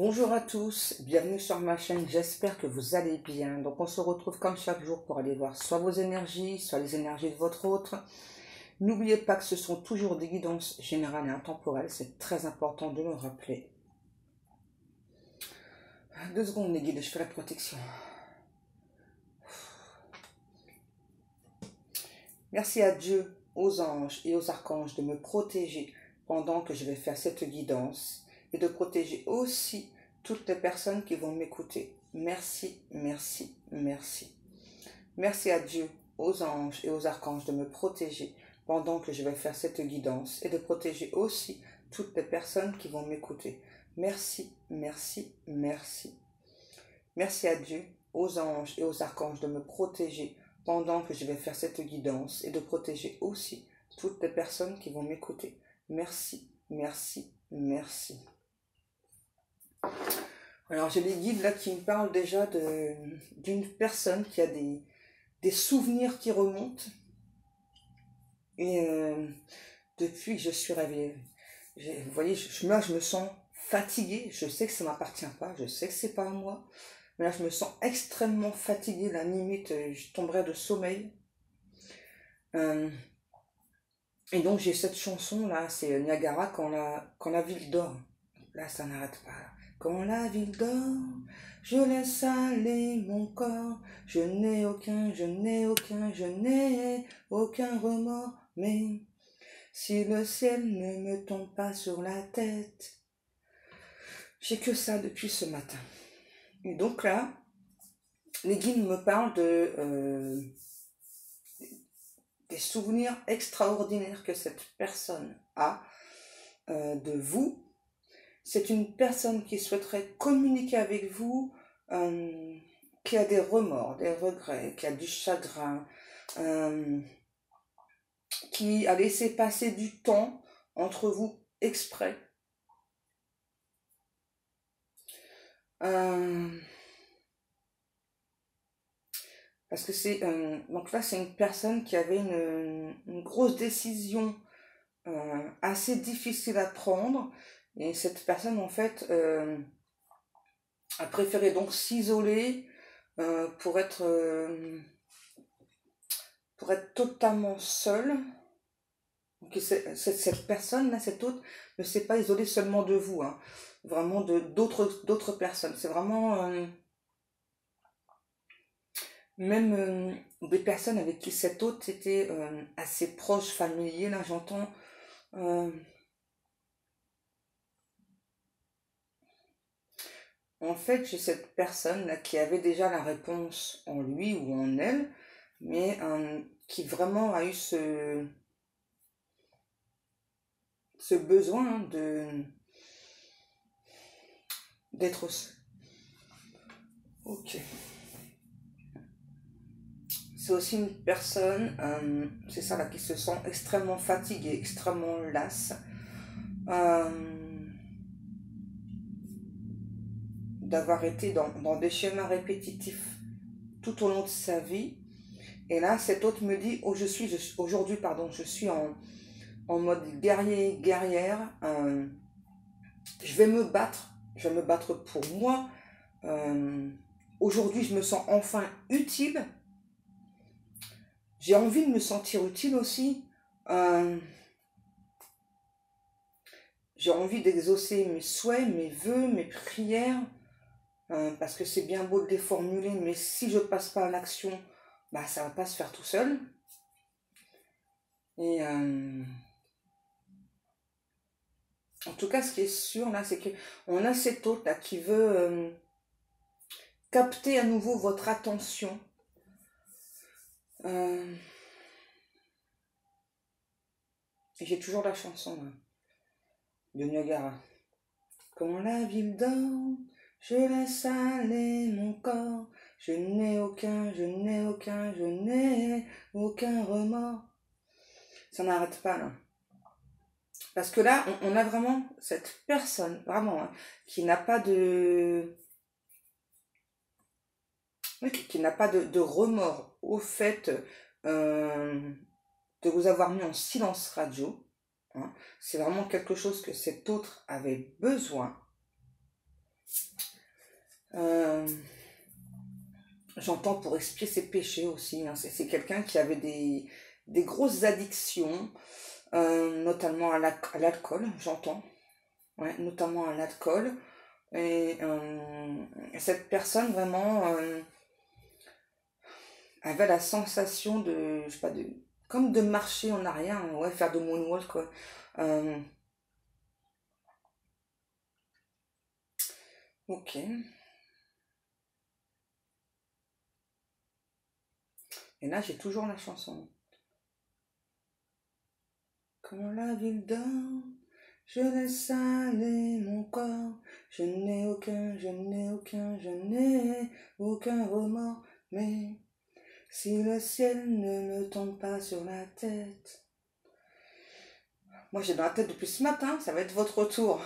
Bonjour à tous, bienvenue sur ma chaîne, j'espère que vous allez bien. Donc on se retrouve comme chaque jour pour aller voir soit vos énergies, soit les énergies de votre autre. N'oubliez pas que ce sont toujours des guidances générales et intemporelles, c'est très important de le rappeler. 2 secondes les guides, je fais la protection. Merci à Dieu, aux anges et aux archanges de me protéger pendant que je vais faire cette guidance et de protéger aussi toutes les personnes qui vont m'écouter. Merci, merci, merci. Merci à Dieu, aux anges et aux archanges de me protéger pendant que je vais faire cette guidance et de protéger aussi toutes les personnes qui vont m'écouter. Merci, merci, merci. Merci à Dieu, aux anges et aux archanges de me protéger pendant que je vais faire cette guidance et de protéger aussi toutes les personnes qui vont m'écouter. Merci, merci, merci. Alors j'ai des guides là qui me parlent déjà d'une personne qui a des souvenirs qui remontent. Et depuis que je suis réveillée, vous voyez, là je me sens fatiguée. Je sais que ça ne m'appartient pas, je sais que c'est pas à moi. Mais là je me sens extrêmement fatiguée, la limite je tomberais de sommeil. Et donc j'ai cette chanson là, c'est Niagara quand la ville dort. Là ça n'arrête pas. Quand la ville dort, je laisse aller mon corps. Je n'ai aucun remords. Mais si le ciel ne me tombe pas sur la tête, j'ai que ça depuis ce matin. Et donc là, les guides me parlent des souvenirs extraordinaires que cette personne a de vous. C'est une personne qui souhaiterait communiquer avec vous, qui a des remords, des regrets, qui a du chagrin, qui a laissé passer du temps entre vous exprès. Parce que c'est donc là c'est une personne qui avait une grosse décision assez difficile à prendre, et cette personne en fait a préféré donc s'isoler pour être totalement seule. Donc cette personne là, cette autre, ne s'est pas isolée seulement de vous, hein, vraiment d'autres personnes. C'est vraiment même des personnes avec qui cet autre était assez proche, familier, là j'entends. En fait, j'ai cette personne là qui avait déjà la réponse en lui ou en elle, mais qui vraiment a eu ce besoin d'être seul. Ok. C'est aussi une personne, c'est ça là, qui se sent extrêmement fatiguée, extrêmement lasse, d'avoir été dans des schémas répétitifs tout au long de sa vie. Et là, cet autre me dit, aujourd'hui, je suis en mode guerrier, guerrière. Je vais me battre pour moi. Aujourd'hui, je me sens enfin utile. J'ai envie de me sentir utile aussi. J'ai envie d'exaucer mes souhaits, mes vœux, mes prières. Parce que c'est bien beau de les formuler, mais si je ne passe pas à l'action, bah, ça ne va pas se faire tout seul. Et en tout cas, ce qui est sûr, là, c'est qu'on a cet autre là qui veut capter à nouveau votre attention. J'ai toujours la chanson là, de Niagara. Quand la ville dort, je laisse aller mon corps. Je n'ai aucun remords. Ça n'arrête pas là. Parce que là, on a vraiment cette personne, vraiment, hein, qui n'a pas de remords au fait de vous avoir mis en silence radio. Hein. C'est vraiment quelque chose que cet autre avait besoin. Euh, J'entends pour expier ses péchés aussi, hein. C'est quelqu'un qui avait des grosses addictions, notamment à l'alcool, j'entends. Ouais, notamment à l'alcool. Et cette personne vraiment avait la sensation de, je sais pas, comme de marcher en arrière, hein, ouais, faire de moonwalk, quoi. Euh, ok. Et là, j'ai toujours la chanson. Quand la ville dort, je laisse aller mon corps. Je n'ai aucun remords. Mais si le ciel ne me tombe pas sur la tête. Moi, j'ai dans la tête depuis ce matin, ça va être votre tour.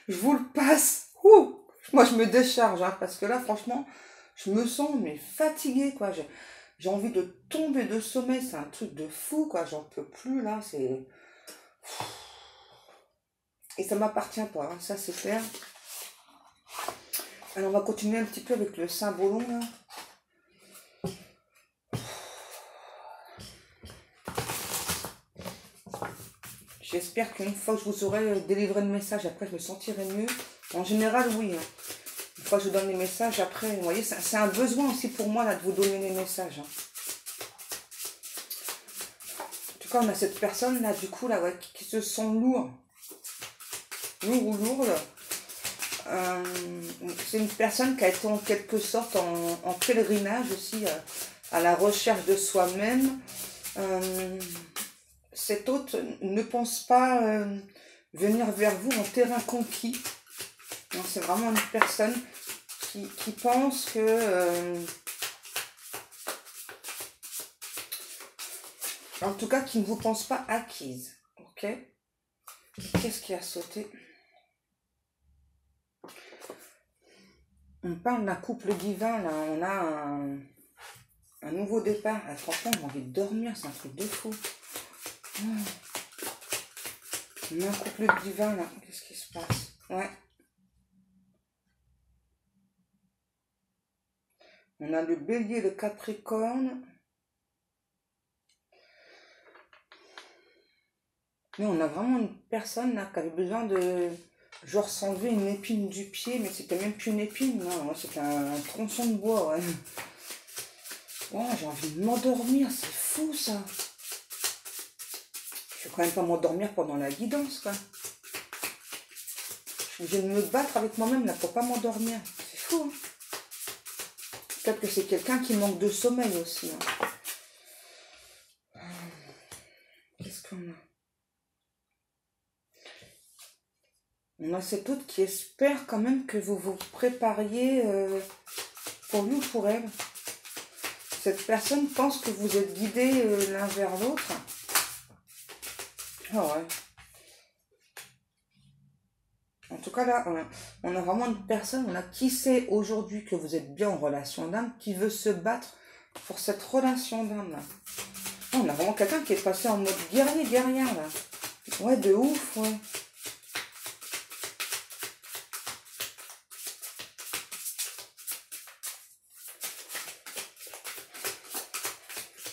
Je vous le passe. Ouh. Moi, je me décharge, hein, parce que là, franchement, je me sens mais fatiguée, quoi. J'ai envie de tomber de sommeil, c'est un truc de fou, quoi. J'en peux plus, là. C'est... Et ça m'appartient pas, hein, ça c'est clair. Alors, on va continuer un petit peu avec le Saint-Bolon, là. J'espère qu'une fois que je vous aurai délivré le message, après je me sentirai mieux. En général, oui, hein. Une fois que je donne les messages, après, vous voyez, c'est un besoin aussi pour moi, là, de vous donner les messages, hein. En tout cas, on a cette personne, là, du coup, là, ouais, qui se sent lourd. Lourd ou lourde. C'est une personne qui a été en quelque sorte en pèlerinage aussi, à la recherche de soi-même. Cet hôte ne pense pas venir vers vous en terrain conquis. C'est vraiment une personne qui pense que... en tout cas, qui ne vous pense pas acquise. Ok? Qu'est-ce qui a sauté? On parle d'un couple divin, là. On a un nouveau départ. Ah, franchement, j'ai envie de dormir. C'est un truc de fou. On a un couple divin, là. Qu'est-ce qui se passe? Ouais. On a le bélier, le capricorne. Mais on a vraiment une personne là qui avait besoin de genre s'enlever une épine du pied, mais c'était même plus une épine, non, c'était un tronçon de bois, ouais. Oh, j'ai envie de m'endormir, c'est fou ça. Je vais quand même pas m'endormir pendant la guidance, quoi. Je viens de me battre avec moi-même là pour pas m'endormir. C'est fou, hein. Peut-être que c'est quelqu'un qui manque de sommeil aussi, hein. Qu'est-ce qu'on a? On a cet autre qui espère quand même que vous vous prépariez pour lui ou pour elle. Cette personne pense que vous êtes guidés l'un vers l'autre. Ah ouais. En tout cas là, on a vraiment une personne, on a qui sait aujourd'hui que vous êtes bien en relation d'âme, qui veut se battre pour cette relation d'âme là. On a vraiment quelqu'un qui est passé en mode guerrier, guerrière là. Ouais, de ouf, ouais.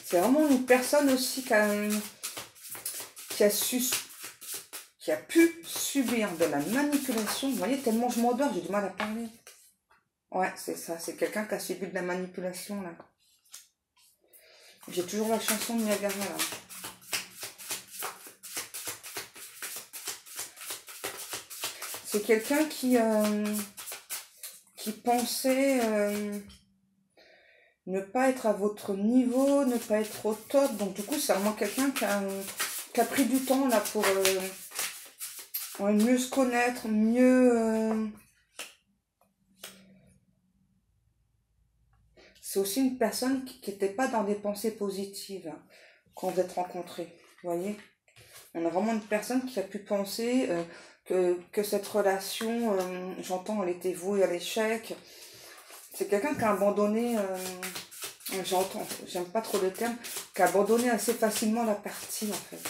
C'est vraiment une personne aussi qui a pu subir de la manipulation. Vous voyez, tellement je m'endors, j'ai du mal à parler. Ouais, c'est ça, c'est quelqu'un qui a subi de la manipulation, là. J'ai toujours la chanson de Niagara, là. C'est quelqu'un qui pensait ne pas être à votre niveau, ne pas être au top. Donc du coup, c'est vraiment quelqu'un qui a pris du temps, là, pour mieux se connaître, mieux... C'est aussi une personne qui n'était pas dans des pensées positives, hein, quand vous êtes rencontrés. Vous voyez? On a vraiment une personne qui a pu penser que cette relation, j'entends, elle était vouée à l'échec. C'est quelqu'un qui a abandonné, j'entends, j'aime pas trop le terme, qui a abandonné assez facilement la partie, en fait.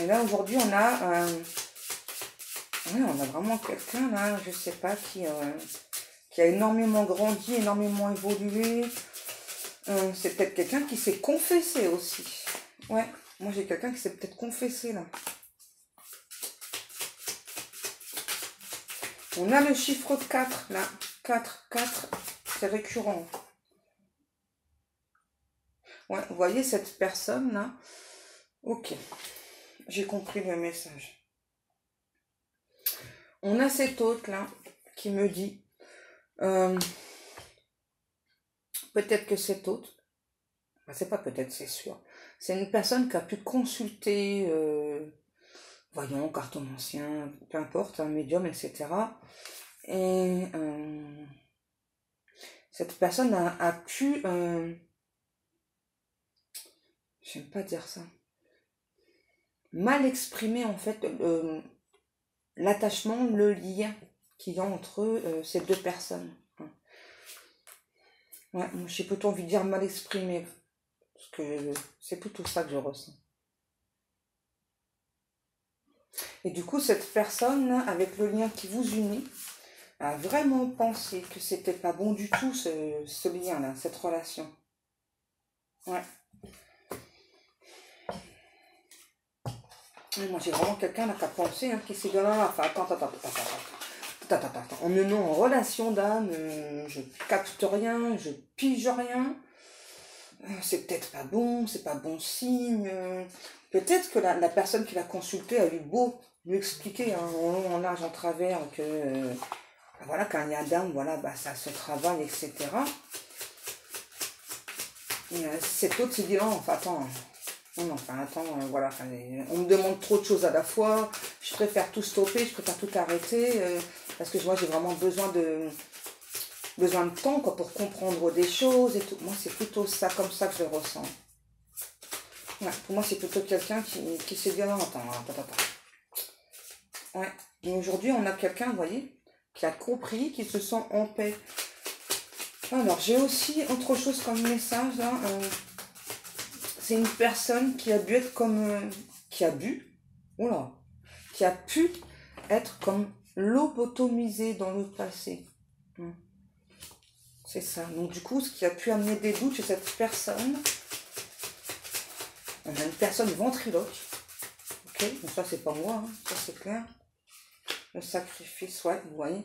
Et là, aujourd'hui, on a Oui, on a vraiment quelqu'un là, je sais pas, qui a énormément grandi, énormément évolué. C'est peut-être quelqu'un qui s'est confessé aussi. Ouais, moi j'ai quelqu'un qui s'est peut-être confessé là. On a le chiffre 4 là. 4, 4, c'est récurrent. Ouais, vous voyez cette personne là. Ok, j'ai compris le message. On a cet autre là qui me dit peut-être que cet autre, c'est pas peut-être, c'est sûr, c'est une personne qui a pu consulter, voyons, cartomancien, peu importe, un médium, etc. Et cette personne a pu, j'aime pas dire ça, mal exprimer en fait l'attachement, le lien qu'il y a entre ces deux personnes. Ouais, moi j'ai plutôt envie de dire mal exprimé, parce que c'est plutôt ça que je ressens. Et du coup, cette personne, avec le lien qui vous unit, a vraiment pensé que c'était pas bon du tout ce lien-là, cette relation. Ouais. Et moi j'ai vraiment quelqu'un là qui a pensé, hein, qui s'est dit, là, enfin, attends. On me met en relation d'âme, je capte rien, je pige rien. C'est peut-être pas bon, c'est pas bon signe. Peut-être que la personne qui l'a consulté a eu beau lui expliquer hein, en long, en large, en travers que voilà, quand il y a d'âme, voilà, bah, ça se travaille, etc. Et, cet autre s'est dit non, enfin attends, voilà, on me demande trop de choses à la fois, je préfère tout stopper, je préfère tout arrêter, parce que moi j'ai vraiment besoin de temps quoi, pour comprendre des choses et tout. Moi c'est plutôt ça, comme ça que je le ressens. Ouais, pour moi c'est plutôt quelqu'un qui s'est dit non, attends. Ouais. Et aujourd'hui on a quelqu'un, vous voyez, qui a compris, qui se sent en paix. Alors j'ai aussi autre chose comme message là. C'est une personne qui a dû être comme qui a pu être comme lobotomisée dans le passé. C'est ça. Donc du coup, ce qui a pu amener des doutes chez cette personne, on a une personne ventriloque. Ok, donc ça c'est pas moi, hein, ça c'est clair. Le sacrifice, ouais, vous voyez.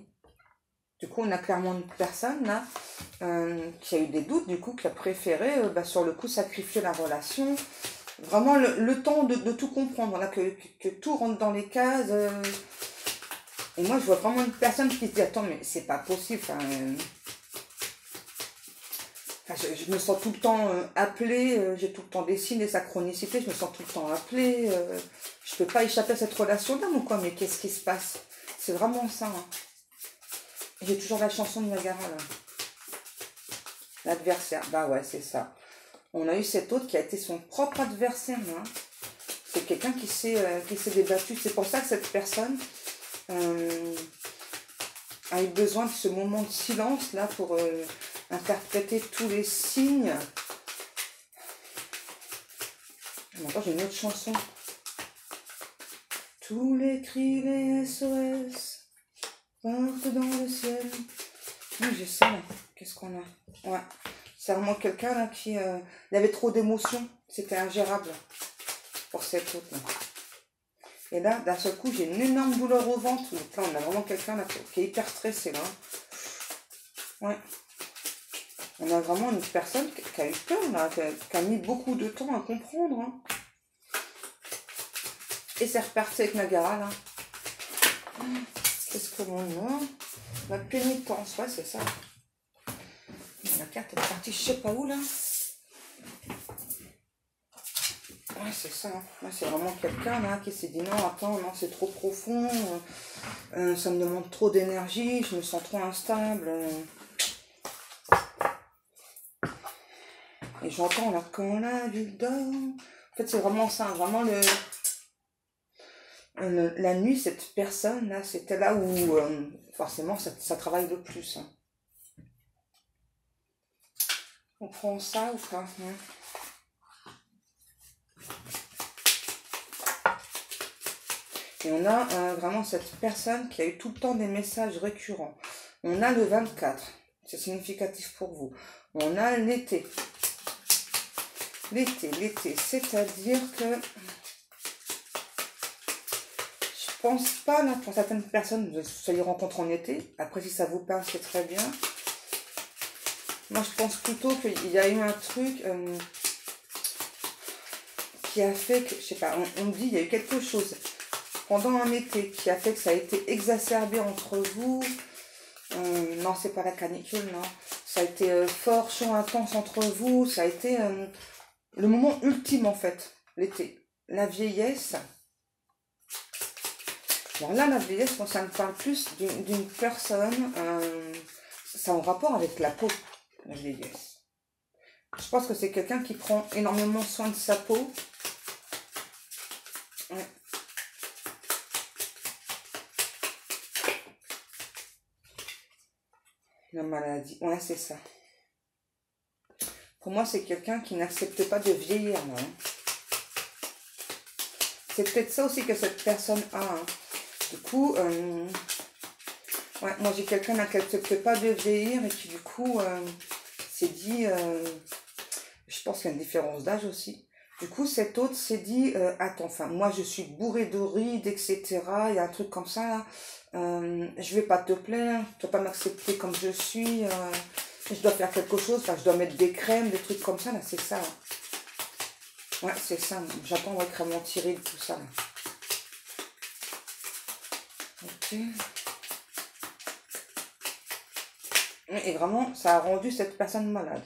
Du coup, on a clairement une personne là qui a eu des doutes, du coup, qui a préféré sur le coup sacrifier la relation. Vraiment le temps de tout comprendre, là, que tout rentre dans les cases. Et moi, je vois vraiment une personne qui se dit attends, mais c'est pas possible. Je me sens tout le temps appelée, j'ai tout le temps des signes, des synchronicités, je me sens tout le temps appelée. Je peux pas échapper à cette relation-là, ou quoi, mais qu'est-ce qui se passe? C'est vraiment ça. Hein. J'ai toujours la chanson de Niagara, là. L'adversaire, bah ouais, c'est ça. On a eu cet autre qui a été son propre adversaire. Hein. C'est quelqu'un qui s'est débattu. C'est pour ça que cette personne a eu besoin de ce moment de silence là pour interpréter tous les signes. Maintenant j'ai une autre chanson. Tous les cris, les SOS partent dans le ciel. Oui, je sais là. Qu'est-ce qu'on a? Ouais. C'est vraiment quelqu'un là qui... il avait trop d'émotions. C'était ingérable pour cette autre là. Et là, d'un seul coup, j'ai une énorme douleur au ventre. Donc là, on a vraiment quelqu'un là qui est hyper stressé là. Ouais. On a vraiment une personne qui a eu peur là, qui a mis beaucoup de temps à comprendre. Hein. Et c'est reparti avec Nagara là. Qu'est-ce que l'on a? La pénitence, ouais, c'est ça. La carte est partie, je sais pas où là. Ouais, c'est ça. Là, c'est vraiment quelqu'un là qui s'est dit non, attends, non, c'est trop profond. Ça me demande trop d'énergie, je me sens trop instable. Et j'entends là, quand la ville dort. En fait, c'est vraiment ça, vraiment la nuit, cette personne là, c'était là où forcément ça travaille le plus. Hein. On prend ça ou pas hein. Et on a vraiment cette personne qui a eu tout le temps des messages récurrents. On a le 24, c'est significatif pour vous. On a l'été. L'été, c'est-à-dire que je pense pas, là, pour certaines personnes, vous soyez rencontrés en été. Après, si ça vous parle, c'est très bien. Moi, je pense plutôt qu'il y a eu un truc qui a fait que, je sais pas, on me dit, il y a eu quelque chose pendant un été qui a fait que ça a été exacerbé entre vous. Non, c'est pas la canicule, non. Ça a été fort, chaud, intense entre vous. Ça a été le moment ultime, en fait, l'été. La vieillesse. Alors là, la vieillesse, moi, ça me parle plus d'une personne. Ça a un rapport avec la peau, la vieillesse. Je pense que c'est quelqu'un qui prend énormément soin de sa peau. Ouais. La maladie, ouais, c'est ça. Pour moi, c'est quelqu'un qui n'accepte pas de vieillir, là. Hein. C'est peut-être ça aussi que cette personne a. Hein. Du coup, ouais, moi j'ai quelqu'un qui n'accepte pas de vieillir et qui du coup s'est dit, je pense qu'il y a une différence d'âge aussi. Du coup, cet autre s'est dit, attends, enfin, moi je suis bourré de rides, etc. Il y a un truc comme ça, là. Je vais pas te plaire, tu vas pas m'accepter comme je suis. Je dois faire quelque chose, enfin, je dois mettre des crèmes, des trucs comme ça, là, c'est ça. Là. Ouais, c'est ça. J'attends ouais, crème anti-rides, tout ça, là. Ok. Et vraiment, ça a rendu cette personne malade.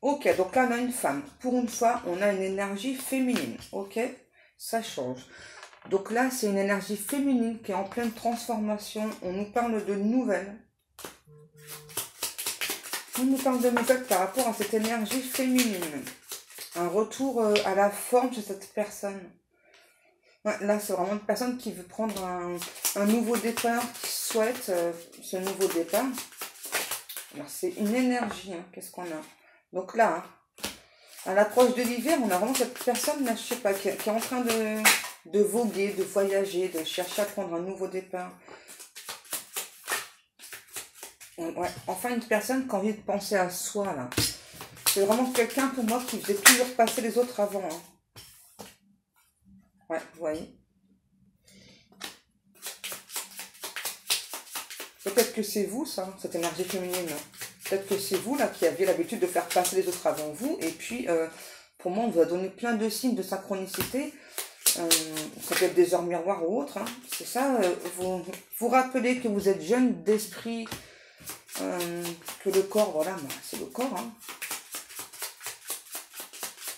Ok, donc là, on a une femme. Pour une fois, on a une énergie féminine. Ok, ça change. Donc là, c'est une énergie féminine qui est en pleine transformation. On nous parle de nouvelles. On nous parle de nouvelles par rapport à cette énergie féminine. Un retour à la forme de cette personne. Ouais, là, c'est vraiment une personne qui veut prendre un nouveau départ, qui souhaite ce nouveau départ. Alors, c'est une énergie. Hein. Qu'est-ce qu'on a? Donc là, hein, à l'approche de l'hiver, on a vraiment cette personne, là, je sais pas, qui est en train de voguer, de voyager, de chercher à prendre un nouveau départ. Ouais, enfin, une personne qui a envie de penser à soi, là. C'est vraiment quelqu'un, pour moi, qui faisait toujours passer les autres avant. Hein. Ouais, vous voyez. Peut-être que c'est vous, ça, cette énergie féminine. Peut-être que c'est vous, là, qui aviez l'habitude de faire passer les autres avant vous. Et puis, pour moi, on vous a donné plein de signes de synchronicité. Ça peut être des heures miroirs ou autres. Hein. C'est ça, vous vous rappelez que vous êtes jeune d'esprit, que le corps, voilà, bah, c'est le corps. Hein.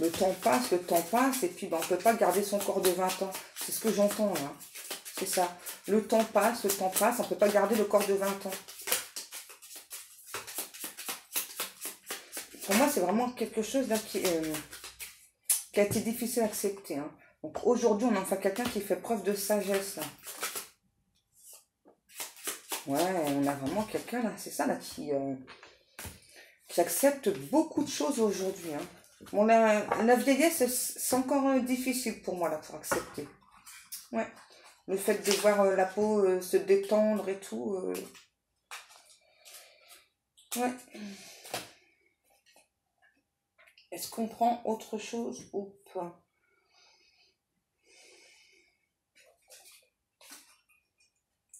Le temps passe, et puis bah, on ne peut pas garder son corps de 20 ans. C'est ce que j'entends, là. C'est ça. Le temps passe, on ne peut pas garder le corps de 20 ans. Pour moi, c'est vraiment quelque chose là qui a été difficile à accepter. Hein. Donc aujourd'hui, on a enfin quelqu'un qui fait preuve de sagesse. Là. Ouais, on a vraiment quelqu'un là, c'est ça là, qui accepte beaucoup de choses aujourd'hui. Hein. Bon, la vieillesse, c'est encore difficile pour moi là pour accepter. Ouais. Le fait de voir la peau se détendre et tout. Ouais. Est-ce qu'on prend autre chose ou pas?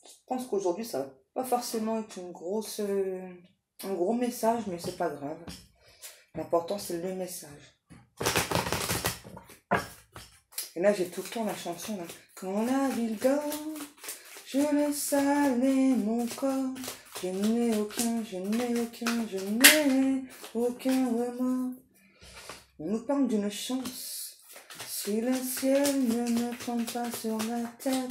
Je pense qu'aujourd'hui, ça va pas forcément être un gros message, mais c'est pas grave. L'important, c'est le message. Et là, j'ai tout le temps la chanson, là. Quand la ville dort, je laisse aller mon corps. Je n'ai aucun remords. On nous parle d'une chance. Si le ciel ne me tombe pas sur la tête,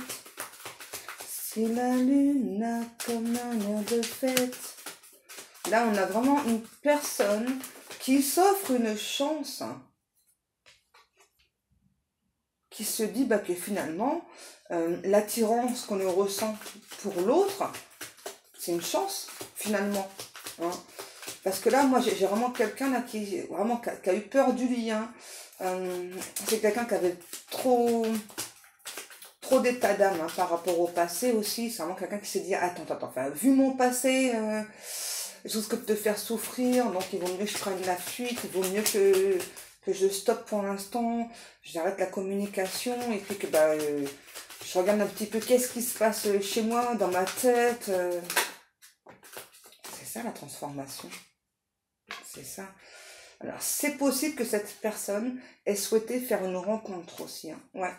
si la lune a comme un air de fête. Là, on a vraiment une personne qui s'offre une chance. Hein. Qui se dit bah, que finalement, l'attirance qu'on ressent pour l'autre, c'est une chance, finalement. Hein. Parce que là, moi, j'ai vraiment quelqu'un là qui a eu peur du lien. C'est quelqu'un qui avait trop trop d'état d'âme hein, par rapport au passé aussi. C'est vraiment quelqu'un qui s'est dit, attends, enfin, vu mon passé, je risque de te faire souffrir, donc il vaut mieux que je prenne la fuite, il vaut mieux que je stoppe pour l'instant, j'arrête la communication, et puis que je regarde un petit peu qu'est-ce qui se passe chez moi, dans ma tête. C'est ça la transformation. C'est ça. Alors, c'est possible que cette personne ait souhaité faire une rencontre aussi. Hein. Ouais,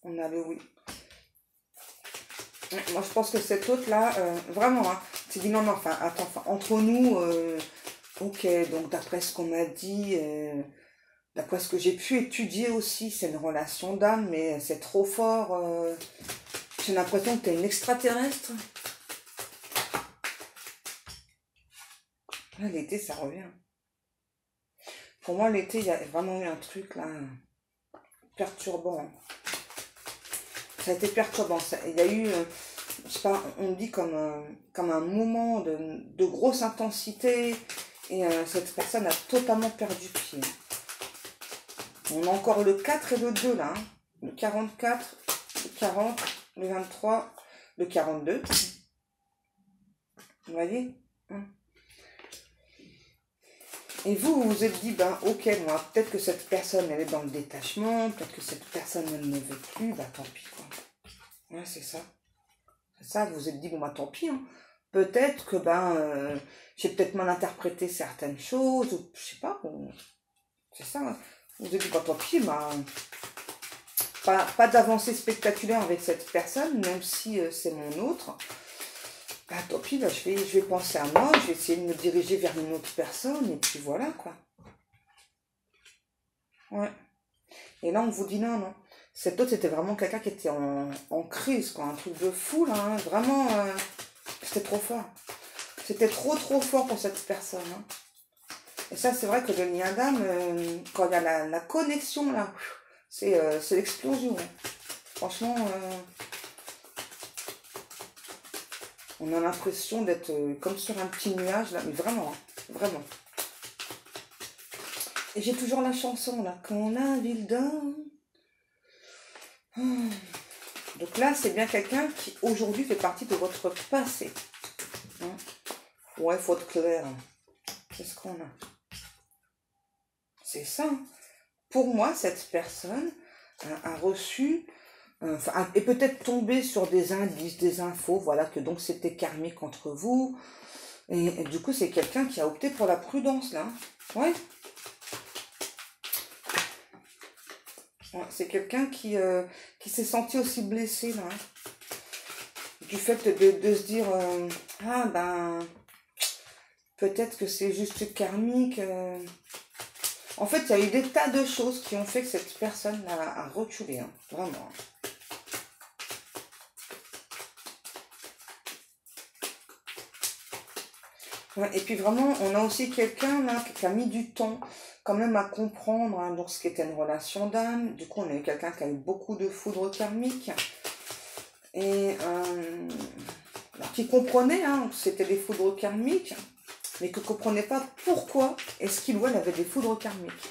on a le oui. Moi, je pense que cet autre-là, vraiment, hein, s'est dit non, non, enfin, attends, enfin, entre nous, ok, donc d'après ce qu'on m'a dit, d'après ce que j'ai pu étudier aussi, c'est une relation d'âme, mais c'est trop fort. J'ai l'impression que tu es une extraterrestre. Là, l'été, ça revient. Pour moi, l'été, il y a vraiment eu un truc là perturbant. Ça a été perturbant. Il y a eu, je sais pas, on dit comme un moment de grosse intensité. Et cette personne a totalement perdu pied. On a encore le 4 et le 2 là. Hein. Le 44, le 40, le 23, le 42. Vous voyez hein. Et vous vous êtes dit, ben ok, moi, peut-être que cette personne, elle est dans le détachement, peut-être que cette personne, elle ne veut plus, bah tant pis, quoi. Ouais, c'est ça. C'est ça, vous vous êtes dit, bon, bah tant pis, hein. Peut-être que, j'ai peut-être mal interprété certaines choses, ou je sais pas, bon, c'est ça. Hein. Vous vous êtes dit, bah tant pis, pas d'avancée spectaculaire avec cette personne, même si c'est mon autre. Bah tant pis, je vais penser à moi, je vais essayer de me diriger vers une autre personne, et puis voilà, quoi. Ouais. Et là, on vous dit non, non. Cet autre, c'était vraiment quelqu'un qui était en crise, quoi. Un truc de fou, là. Hein. Vraiment, c'était trop fort. C'était trop, trop fort pour cette personne. Hein. Et ça, c'est vrai que le lien d'âme, quand il y a la connexion, là, c'est l'explosion. Hein. Franchement, on a l'impression d'être comme sur un petit nuage, là. Mais vraiment, hein. Vraiment. Et j'ai toujours la chanson, là. Quand la ville dort... Donc là, c'est bien quelqu'un qui, aujourd'hui, fait partie de votre passé. Hein. Ouais, faut être clair. Qu'est-ce qu'on a? C'est ça. Pour moi, cette personne a reçu... est peut-être tombée sur des indices, des infos, voilà, que donc c'était karmique entre vous. Et du coup, c'est quelqu'un qui a opté pour la prudence, là. Ouais. Ouais, c'est quelqu'un qui s'est senti aussi blessé, là. Du fait de se dire, peut-être que c'est juste karmique. En fait, il y a eu des tas de choses qui ont fait que cette personne a reculé, hein, vraiment. Ouais, et puis vraiment, on a aussi quelqu'un là qui a mis du temps quand même à comprendre hein, donc ce qu'était une relation d'âme. Du coup, on a eu quelqu'un qui a eu beaucoup de foudre karmique et qui comprenait hein, que c'était des foudres karmiques, mais que ne comprenait pas pourquoi est-ce qu'il ou elle avait des foudres karmiques.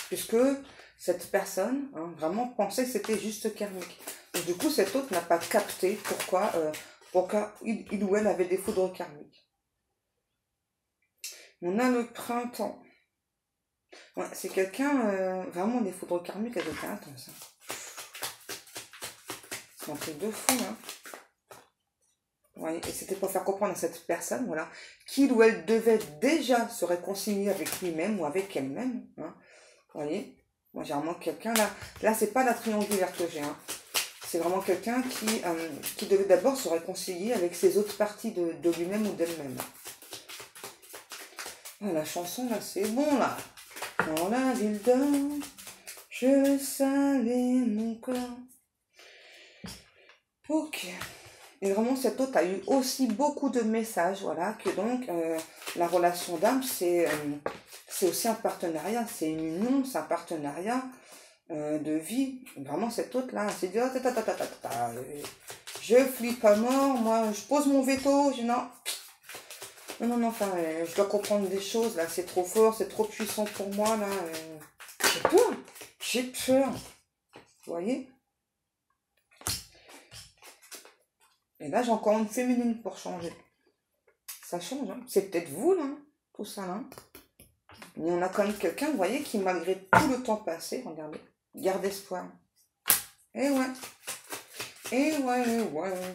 Puisque cette personne hein, vraiment pensait que c'était juste karmique. Et du coup, cet autre n'a pas capté pourquoi il ou elle avait des foudres karmiques. On a le printemps. Ouais, c'est quelqu'un, vraiment des foudres karmiques, elles étaient intenses. Hein. C'est un truc de fou, hein. Ouais, et c'était pour faire comprendre à cette personne, voilà, qu'il ou elle devait déjà se réconcilier avec lui-même ou avec elle-même. Hein. Vous voyez, moi j'ai vraiment quelqu'un là c'est pas la triangulaire que j'ai, hein. C'est vraiment quelqu'un qui devait d'abord se réconcilier avec ses autres parties de lui-même ou d'elle-même. Ah, la chanson là, c'est bon là. Dans la ville d'or, je salais mon corps. Ok. Et vraiment, cet autre a eu aussi beaucoup de messages, voilà, que donc la relation d'âme, c'est aussi un partenariat, c'est une union, c'est un partenariat de vie. Vraiment, cet autre-là, c'est dit, je flippe pas mort, moi, je pose mon veto, non, enfin, je dois comprendre des choses, là, c'est trop fort, c'est trop puissant pour moi, là, j'ai peur. Vous voyez? Et là, j'ai encore une féminine pour changer. Ça change, hein. C'est peut-être vous, là, tout ça, là. Mais on a quand même quelqu'un, vous voyez, qui, malgré tout le temps passé, regardez, garde espoir. Et ouais. Et ouais, et ouais.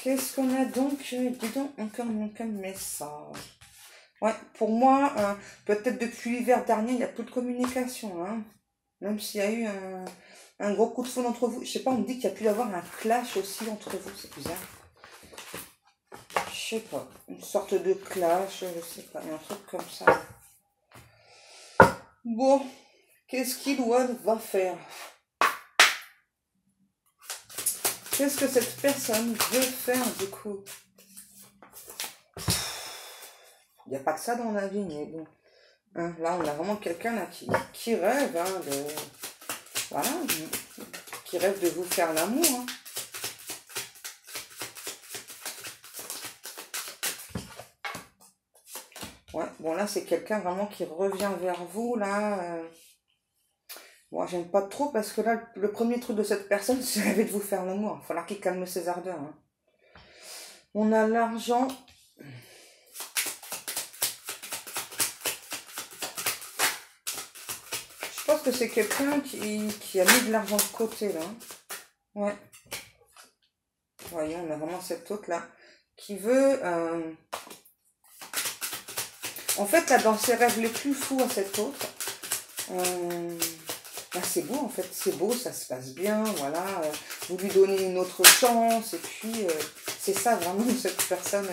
Qu'est-ce qu'on a donc? Dis donc, encore un message. Ouais, pour moi, peut-être depuis l'hiver dernier, il n'y a plus de communication, hein. Même s'il y a eu un gros coup de foudre entre vous. Je sais pas, on me dit qu'il y a pu y avoir un clash aussi entre vous, c'est bizarre. Je sais pas, une sorte de clash, je sais pas, un truc comme ça. Bon, qu'est-ce qu'il va faire? Qu'est-ce que cette personne veut faire du coup? Il n'y a pas que ça dans la vie, mais bon. Hein, là, on a vraiment quelqu'un là qui rêve, hein, de... Voilà, qui rêve de vous faire l'amour. Hein. Ouais, bon là, c'est quelqu'un vraiment qui revient vers vous, là. Moi, j'aime pas trop parce que là, le premier truc de cette personne, c'est rêver de vous faire l'amour. Il va falloir qu'il calme ses ardeurs. Hein. On a l'argent... Je pense que c'est quelqu'un qui a mis de l'argent de côté, là. Ouais. Voyons, on a vraiment cette autre, là, qui veut... En fait, là, dans ses rêves les plus fous à cette autre, bah, c'est beau, en fait. C'est beau, ça se passe bien, voilà. Vous lui donnez une autre chance, et puis, c'est ça, vraiment, cette personne...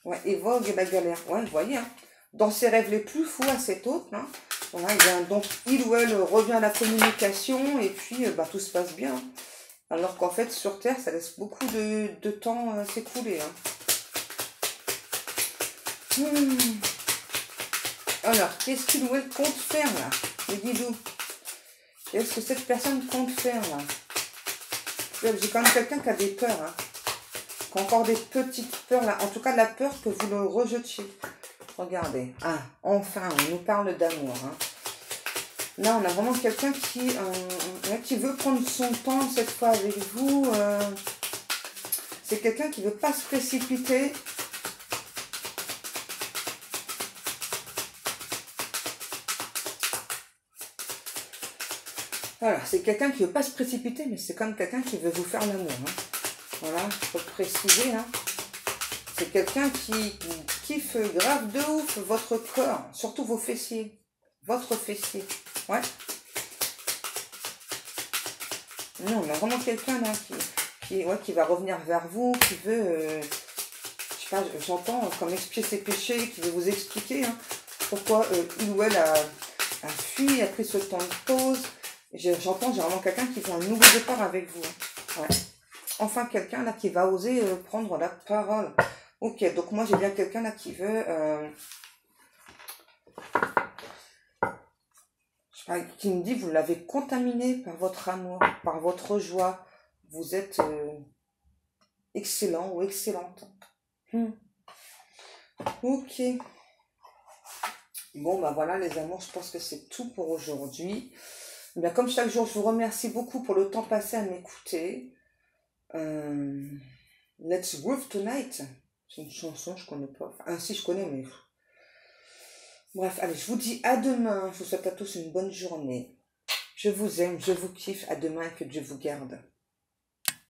ouais, évoque la galère. Ouais, vous voyez, hein. Dans ses rêves les plus fous à cette autre, hein, voilà, donc il ou elle revient à la communication et puis bah, tout se passe bien. Alors qu'en fait sur Terre ça laisse beaucoup de temps s'écouler. Hein. Alors qu'est-ce qu'il ou elle compte faire là? Les guidous. Qu'est-ce que cette personne compte faire là? J'ai quand même quelqu'un qui a des peurs. Hein. Qui a encore des petites peurs là. En tout cas la peur que vous le rejetiez. Regardez. Ah, enfin, on nous parle d'amour. Hein. Là, on a vraiment quelqu'un qui veut prendre son temps cette fois avec vous. C'est quelqu'un qui ne veut pas se précipiter. Voilà, c'est quelqu'un qui ne veut pas se précipiter, mais c'est quand même quelqu'un qui veut vous faire l'amour. Hein. Voilà, il faut préciser. Hein. C'est quelqu'un qui kiffe grave de ouf votre corps, surtout vos fessiers. Votre fessier. Ouais. Non, on a vraiment quelqu'un là qui va revenir vers vous, qui veut, je sais pas, j'entends comme expier ses péchés, qui veut vous expliquer hein, pourquoi il ou elle a fui, a pris ce temps de pause. J'entends, j'ai vraiment quelqu'un qui fait un nouveau départ avec vous. Hein. Ouais. Enfin, quelqu'un là qui va oser prendre la parole. Ok, donc moi j'ai bien quelqu'un là qui veut... qui me dit vous l'avez contaminé par votre amour, par votre joie. Vous êtes excellent ou excellente. Ok. Bon, bah voilà les amours, je pense que c'est tout pour aujourd'hui. Bien, comme chaque jour, je vous remercie beaucoup pour le temps passé à m'écouter. Let's Groove Tonight. C'est une chanson, je connais pas. Enfin, si, je connais, mais... Bref, allez, je vous dis à demain. Je vous souhaite à tous une bonne journée. Je vous aime, je vous kiffe. À demain et que Dieu vous garde.